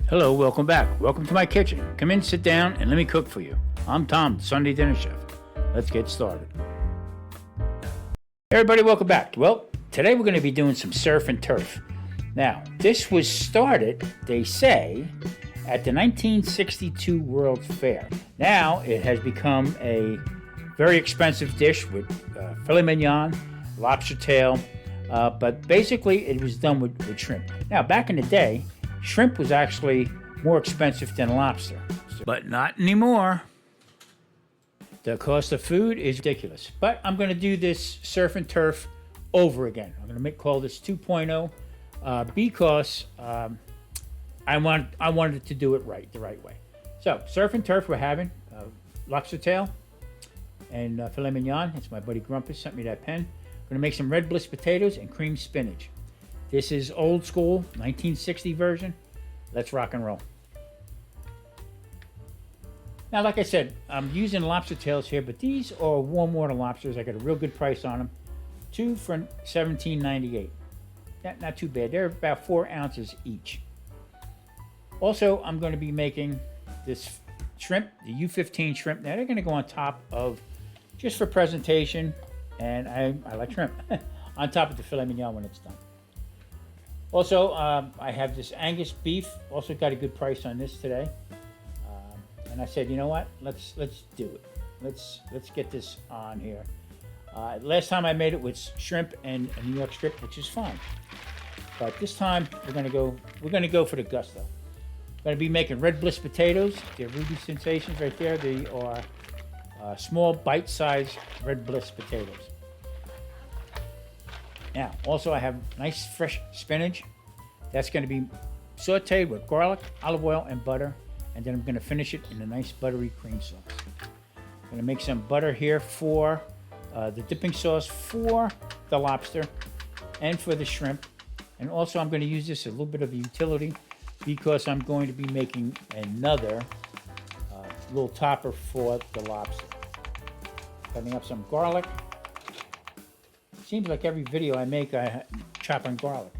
Hello, welcome back. Welcome to my kitchen. Come in, sit down, and let me cook for you. I'm Tom, the Sunday Dinner Chef. Let's get started. Hey everybody, welcome back. Well, today we're going to be doing some surf and turf. Now, this was started, they say, at the 1962 World's Fair. Now, it has become a very expensive dish with filet mignon, lobster tail, but basically it was done with shrimp. Now, back in the day, shrimp was actually more expensive than lobster. But not anymore. The cost of food is ridiculous. But I'm going to do this surf and turf over again. I'm going to call this 2.0 because I wanted to do it the right way. So, surf and turf we're having lobster tail and filet mignon. It's my buddy Grumpus sent me that pen. I'm going to make some red bliss potatoes and cream spinach. This is old school, 1960 version. Let's rock and roll. Now, like I said, I'm using lobster tails here, but these are warm water lobsters. I got a real good price on them. 2 for $17.98. Not too bad. They're about 4 ounces each. Also, I'm going to be making this shrimp, the U15 shrimp. Now, they're going to go on top of, just for presentation, and I like shrimp, on top of the filet mignon when it's done. Also, I have this Angus beef. Also got a good price on this today. And I said, you know what? Let's do it. Let's get this on here. Last time I made it with shrimp and a New York strip, which is fine. But this time we're gonna go for the gusto. Gonna be making red bliss potatoes. They're Ruby Sensations right there. They are small bite-sized red bliss potatoes. Now, also I have nice fresh spinach. That's going to be sauteed with garlic, olive oil, and butter. And then I'm going to finish it in a nice buttery cream sauce. I'm going to make some butter here for the dipping sauce for the lobster and for the shrimp. And also I'm going to use this a little bit of a utility because I'm going to be making another little topper for the lobster. Cutting up some garlic. Seems like every video I make, I chop on garlic.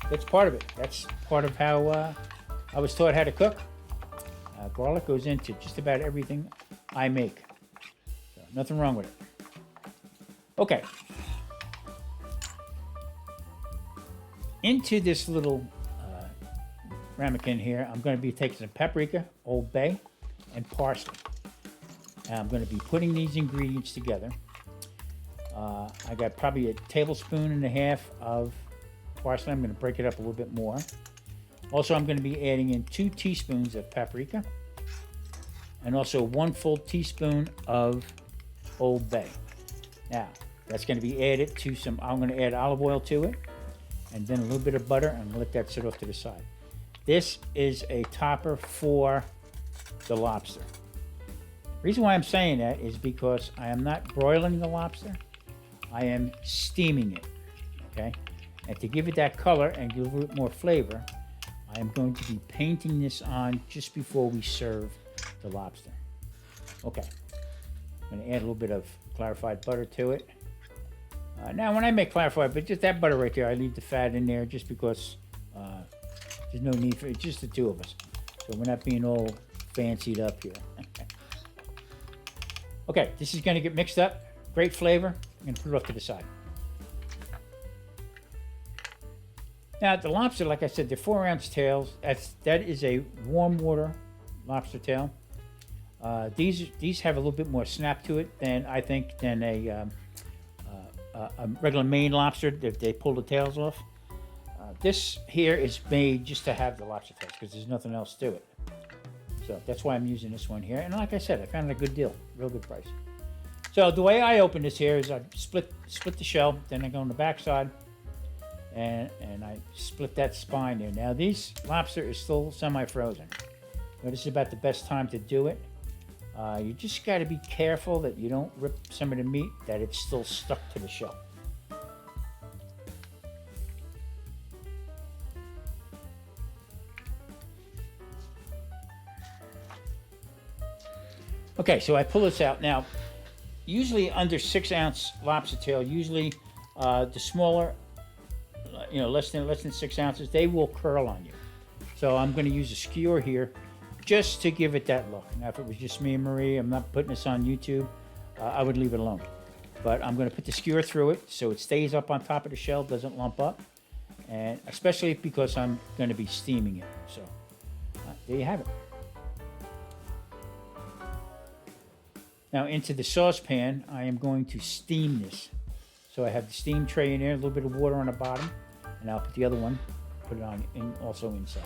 That's part of it. That's part of how I was taught how to cook. Garlic goes into just about everything I make. So, nothing wrong with it. Okay. Into this little ramekin here, I'm going to be taking some paprika, Old Bay, and parsley. And I'm going to be putting these ingredients together. I got probably a tablespoon and a half of parsley. I'm going to break it up a little bit more. Also, I'm going to be adding in 2 teaspoons of paprika and also 1 full teaspoon of Old Bay. Now, that's going to be added to I'm going to add olive oil to it and then a little bit of butter and let that sit off to the side. This is a topper for the lobster. The reason why I'm saying that is because I am not broiling the lobster. I am steaming it, okay? And to give it that color and give it more flavor, I am going to be painting this on just before we serve the lobster. Okay, I'm gonna add a little bit of clarified butter to it. Now, when I make clarified, but just that butter right there, I leave the fat in there just because there's no need for it, just the 2 of us. So we're not being all fancied up here. Okay, this is gonna get mixed up. Great flavor. I'm going to put it off to the side. Now, the lobster, like I said, they're 4-ounce tails. That is a warm water lobster tail. These have a little bit more snap to it than I think than a regular Maine lobster if they pull the tails off. This here is made just to have the lobster tails because there's nothing else to it. So that's why I'm using this one here. And like I said, I found it a good deal, real good price. So the way I open this here is I split the shell, then I go on the back side, and I split that spine there. Now this lobster is still semi-frozen. But this is about the best time to do it. You just got to be careful that you don't rip some of the meat, that it's still stuck to the shell. Okay, so I pull this out. Now, usually under 6-ounce lobster tail, usually the smaller, less than 6 ounces, they will curl on you. So I'm going to use a skewer here just to give it that look. Now, if it was just me and Marie, I'm not putting this on YouTube, I would leave it alone. But I'm going to put the skewer through it so it stays up on top of the shell, doesn't lump up. And especially because I'm going to be steaming it. So there you have it. Now into the saucepan, I am going to steam this. So I have the steam tray in there, a little bit of water on the bottom, and I'll put the other one, put it on also inside.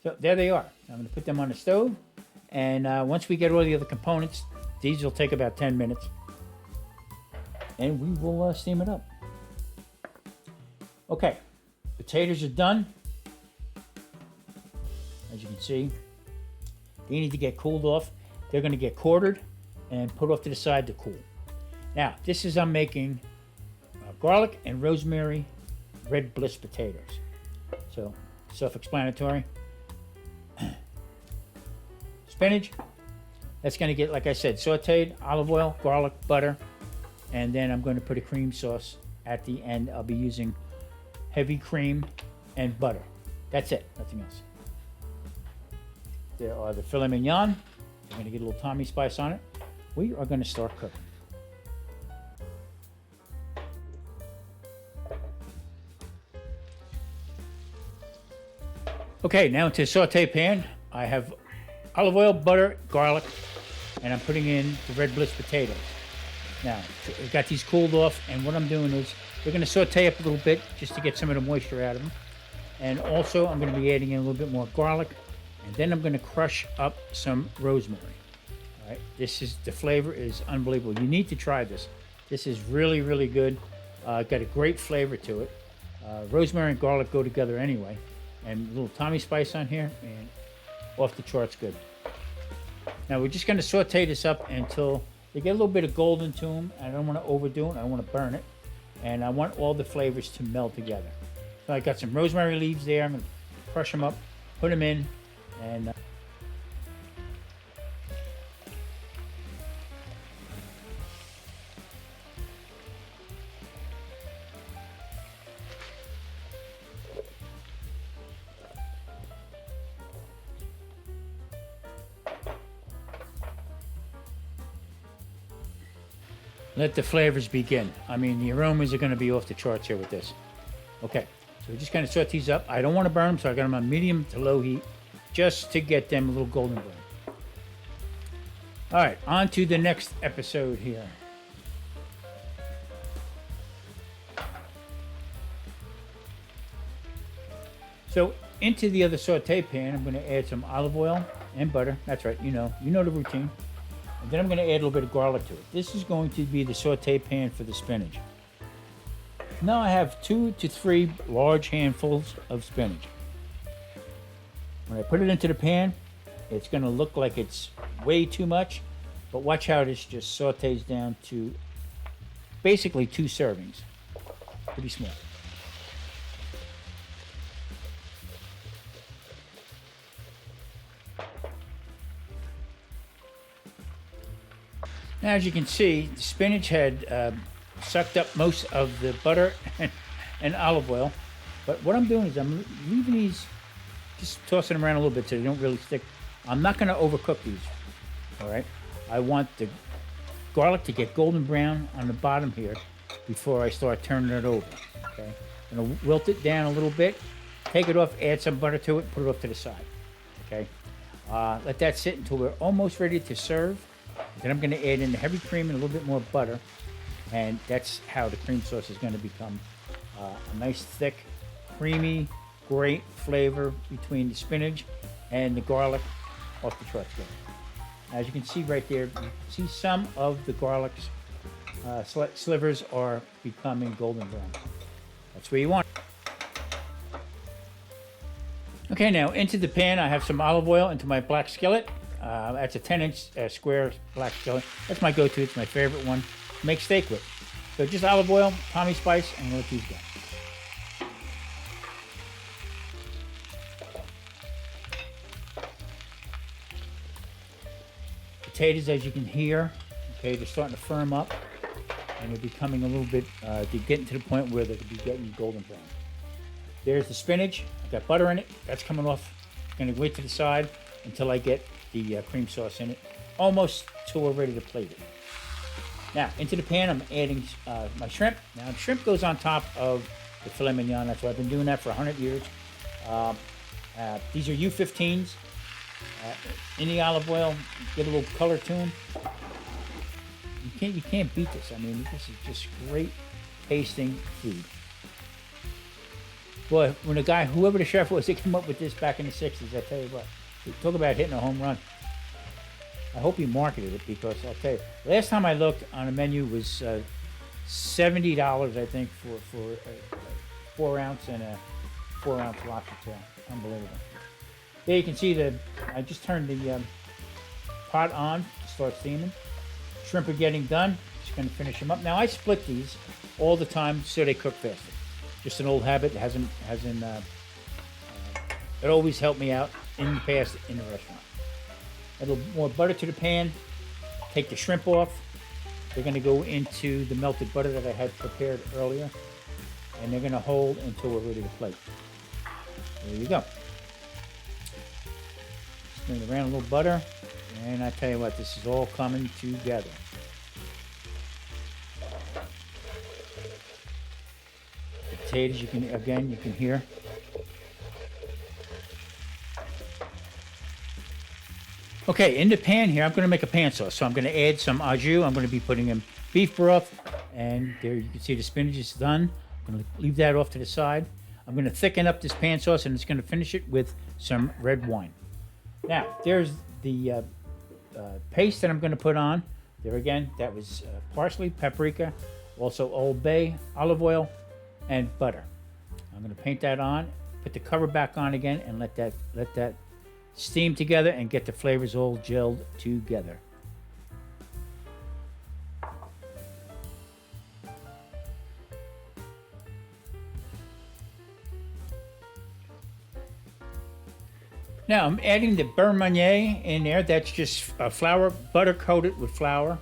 So there they are. I'm going to put them on the stove, and once we get all the other components, these will take about 10 minutes, and we will steam it up. Okay, potatoes are done. As you can see, they need to get cooled off. They're going to get quartered and put off to the side to cool. Now, this is I'm making garlic and rosemary red bliss potatoes. So, self-explanatory. Spinach, that's going to get, like I said, sauteed, olive oil, garlic, butter, and then I'm going to put a cream sauce at the end. I'll be using heavy cream and butter. That's it, nothing else. There are the filet mignon. I'm going to get a little Tommy spice on it. We are going to start cooking. Okay, now into the saute pan, I have olive oil, butter, garlic, and I'm putting in the red bliss potatoes. Now, I've got these cooled off, and what I'm doing is we're going to saute up a little bit just to get some of the moisture out of them. And also, I'm going to be adding in a little bit more garlic, and then I'm going to crush up some rosemary. All right, the flavor is unbelievable. You need to try this. This is really, really good. Got a great flavor to it. Rosemary and garlic go together anyway. And a little Tommy spice on here, and off the charts good. Now we're just going to saute this up until they get a little bit of golden to them. I don't want to overdo it. I don't want to burn it. And I want all the flavors to meld together. So I got some rosemary leaves there. I'm going to crush them up, put them in, and let the flavors begin. I mean, the aromas are going to be off the charts here with this. Okay, so we're just going to sort these up. I don't want to burn them, so I got them on medium to low heat just to get them a little golden brown. All right, on to the next episode here. So into the other saute pan, I'm going to add some olive oil and butter. That's right, you know the routine. And then I'm going to add a little bit of garlic to it. This is going to be the saute pan for the spinach. Now I have 2 to 3 large handfuls of spinach. When I put it into the pan, it's going to look like it's way too much, but watch how this just sautés down to basically 2 servings. Pretty small. Now, as you can see, the spinach had sucked up most of the butter and olive oil. But what I'm doing is I'm leaving these, just tossing them around a little bit so they don't really stick. I'm not going to overcook these, all right? I want the garlic to get golden brown on the bottom here before I start turning it over, okay? I'm going to wilt it down a little bit, take it off, add some butter to it, put it off to the side, okay? Let that sit until we're almost ready to serve. Then I'm going to add in the heavy cream and a little bit more butter, and that's how the cream sauce is going to become a nice, thick, creamy, great flavor between the spinach and the garlic off the charts. As you can see right there, you see some of the garlic's slivers are becoming golden brown. That's where you want it. Okay, now into the pan, I have some olive oil into my black skillet. That's a 10-inch square black skillet. That's my go-to. It's my favorite one to make steak with. So just olive oil, Tommy spice, and let these go. Potatoes, as you can hear, okay, they're starting to firm up, and they're becoming a little bit, they're getting to the point where they could be getting golden brown. There's the spinach. I got butter in it. That's coming off. I'm gonna wait to the side until I get the cream sauce in it, almost till we're ready to plate it. Now, into the pan, I'm adding my shrimp. Now, the shrimp goes on top of the filet mignon. That's why I've been doing that for 100 years. These are U15s. In the olive oil, get a little color to them. You can't beat this. I mean, this is just great tasting food. Boy, when the guy, whoever the chef was that came up with this back in the 60s, I tell you what, talk about hitting a home run. I hope he marketed it, because I'll tell you, last time I looked on the menu was $70, I think, for a 4 ounce and a 4 ounce lobster tail. Unbelievable. There you can see I just turned the pot on to start steaming. Shrimp are getting done. Just going to finish them up. Now, I split these all the time so they cook faster. Just an old habit. It always helped me out in the past in the restaurant. A little more butter to the pan. Take the shrimp off. They're going to go into the melted butter that I had prepared earlier, and they're going to hold until we're ready to plate. There you go. Spin it around a little butter, and I tell you what, this is all coming together. The potatoes, you can hear. Okay, in the pan here, I'm going to make a pan sauce. So I'm going to add some au jus. I'm going to be putting in beef broth, and there you can see the spinach is done. I'm going to leave that off to the side. I'm going to thicken up this pan sauce, and it's going to finish it with some red wine. Now, there's the paste that I'm going to put on. There again, that was parsley, paprika, also Old Bay, olive oil, and butter. I'm going to paint that on, put the cover back on again, and let that steam together and get the flavors all gelled together. Now I'm adding the beurre Meunier in there. That's just flour, butter coated with flour,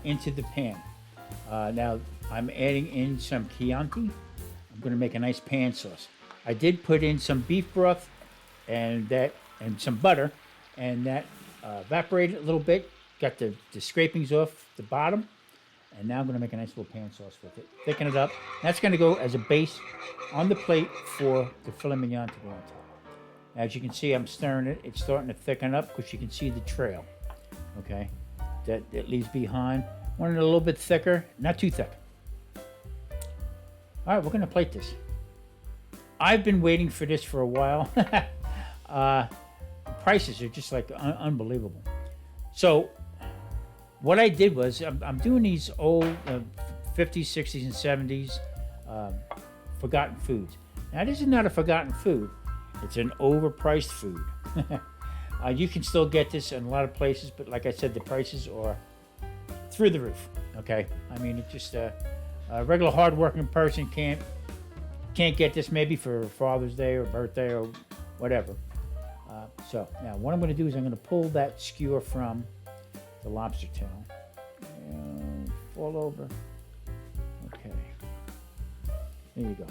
into the pan. Now I'm adding in some Chianti. I'm going to make a nice pan sauce. I did put in some beef broth and some butter, and that evaporated a little bit. Got the scrapings off the bottom, and now I'm going to make a nice little pan sauce with it. Thicken it up. That's going to go as a base on the plate for the filet mignon to go on top. As you can see, I'm stirring it. It's starting to thicken up because you can see the trail, okay, that it leaves behind. Want it a little bit thicker, not too thick. All right, we're going to plate this. I've been waiting for this for a while. Prices are just like unbelievable. So what I did was I'm doing these old 50s, 60s, and 70s forgotten foods. Now, this is not a forgotten food. It's an overpriced food. You can still get this in a lot of places, but like I said, the prices are through the roof. Okay, I mean, it's just a regular hard-working person can't get this, maybe for Father's Day or birthday or whatever. So now what I'm going to do is I'm going to pull that skewer from the lobster tail and fall over. Okay, there you go.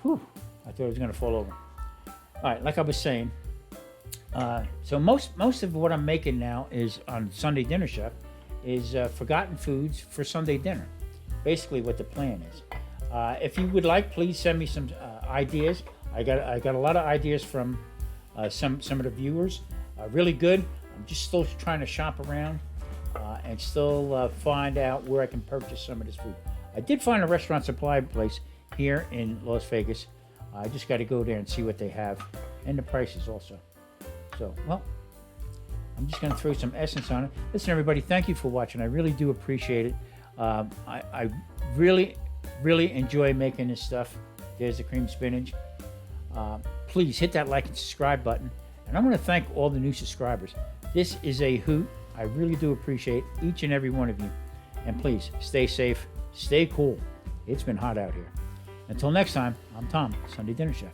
Whew, I thought it was going to fall over. All right, like I was saying, so most of what I'm making now is on Sunday Dinner Chef is forgotten foods for Sunday dinner. Basically, what the plan is. If you would like, please send me some ideas. I got a lot of ideas from some of the viewers. Really good. I'm just still trying to shop around and still find out where I can purchase some of this food. I did find a restaurant supply place here in Las Vegas. I just got to go there and see what they have, and the prices also. So, well, I'm just going to throw some essence on it. Listen, everybody, thank you for watching. I really do appreciate it. I really enjoy making this stuff. There's the cream spinach. Please hit that like and subscribe button. And I'm going to thank all the new subscribers. This is a hoot. I really do appreciate each and every one of you. And please, stay safe, stay cool. It's been hot out here. Until next time, I'm Tom, Sunday Dinner Chef.